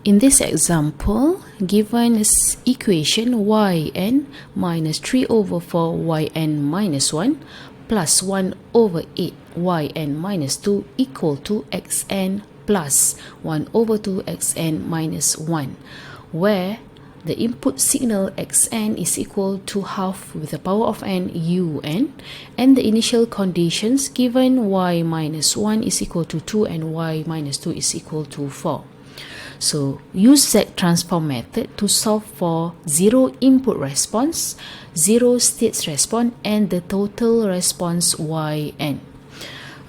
In this example, given equation yn minus 3 over 4 yn minus 1 plus 1 over 8 yn minus 2 equal to xn plus 1 over 2 xn minus 1, where the input signal xn is equal to half with the power of n un, and the initial conditions given y minus 1 is equal to 2 and y minus 2 is equal to 4. So use Z transform method to solve for 0 input response, 0 states response, and the total response yn.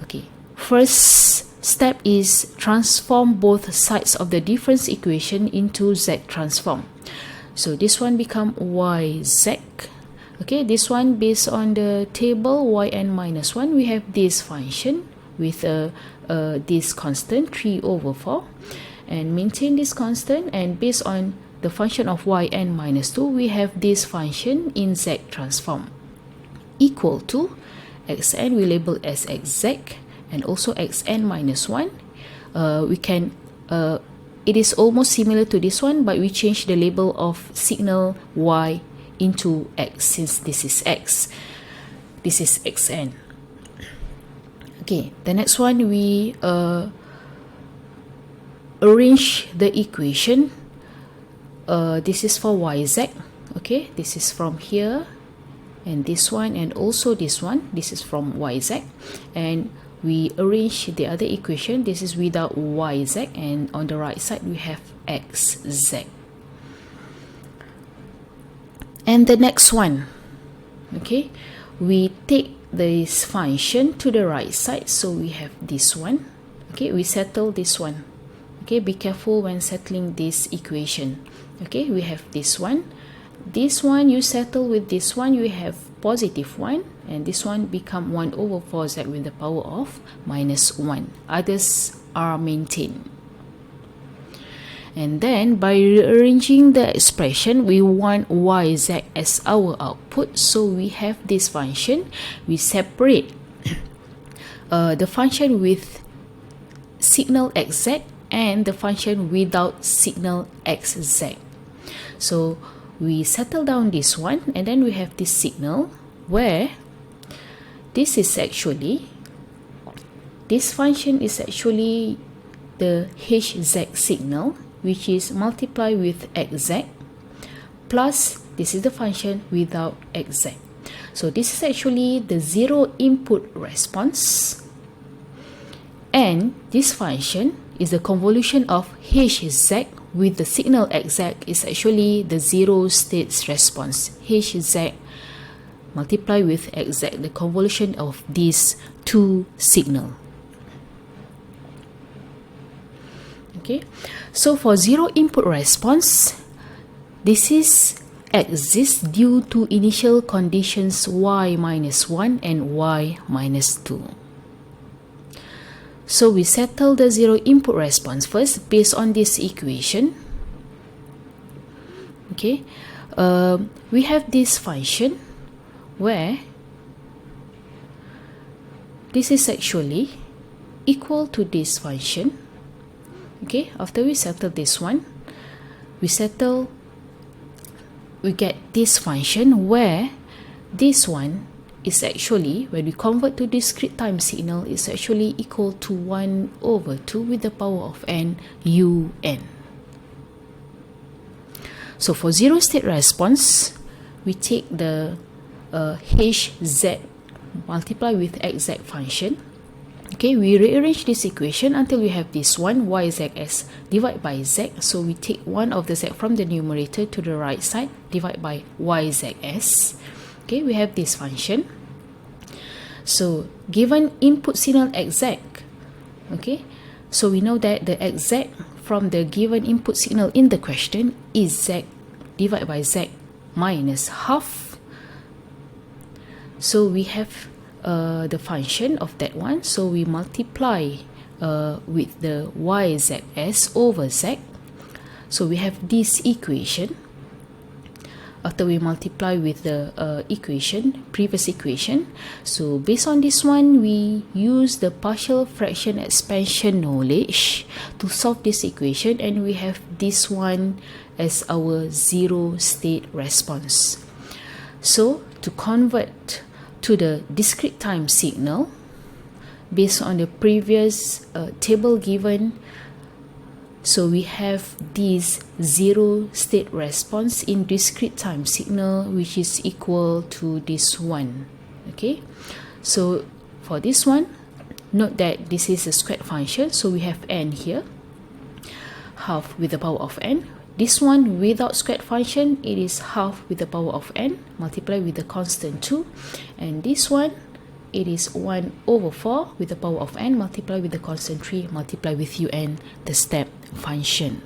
Okay, first step is transform both sides of the difference equation into Z transform. So this one become yz. Okay, this one based on the table yn minus 1, we have this function with this constant 3 over 4, and maintain this constant, and based on the function of yn minus 2, we have this function in Z transform equal to xn, we label as xz, and also xn minus 1. It is almost similar to this one, but we change the label of signal y into x, since this is x, this is xn. Okay, the next one, we arrange the equation. This is for yz. Okay, this is from here, and this one, and also this one, this is from yz, and we arrange the other equation. This is without yz, and on the right side we have xz. And the next one, okay, we take this function to the right side, so we have this one. Okay, we settle this one. Okay, be careful when settling this equation. Okay, we have this one. This one you settle with this one, you have positive 1, and this one become 1 over 4z with the power of minus 1. Others are maintained. And then by rearranging the expression, we want yz as our output, so we have this function. We separate the function with signal xz and the function without signal xz. So we settle down this one, and then we have this signal where this function is actually the hz signal, which is multiply with xz plus this is the function without xz. So this is actually the 0 input response, and this function is the convolution of hz with the signal xz is actually the 0 states response. Hz multiply with xz, the convolution of these two signal. Okay, so for 0 input response, this is exists due to initial conditions y minus 1 and y minus 2. So we settle the 0 input response first based on this equation. Okay, we have this function where this is actually equal to this function. Okay, after we settle this one, we get this function where this one is actually, when we convert to discrete time signal, is actually equal to 1 over 2 with the power of n un. So for 0 state response, we take the hz multiply with xz function. Okay, we rearrange this equation until we have this one yz as divided by z. So we take one of the z from the numerator to the right side, divide by yzs. Okay, we have this function. So given input signal xz, okay, so we know that the xz from the given input signal in the question is z divided by z minus half. So we have the function of that one, so we multiply with the yzs over z. So we have this equation. after we multiply with the previous equation. So based on this one, we use the partial fraction expansion knowledge to solve this equation, and we have this one as our zero state response. So to convert to the discrete time signal, based on the previous table given, so we have this zero state response in discrete time signal, which is equal to this one. Okay, so for this one, note that this is a squared function, so we have n here, half with the power of n. This one without squared function, it is half with the power of n multiplied with the constant 2, and this one, it is 1 over 4 with the power of n multiplied with the constant 3 multiplied with un, the step function.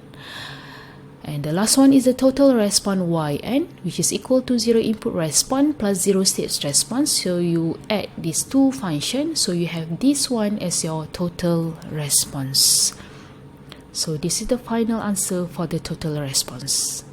And the last one is the total response yn, which is equal to 0 input response plus 0 state response. So you add these two functions, so you have this one as your total response. So this is the final answer for the total response.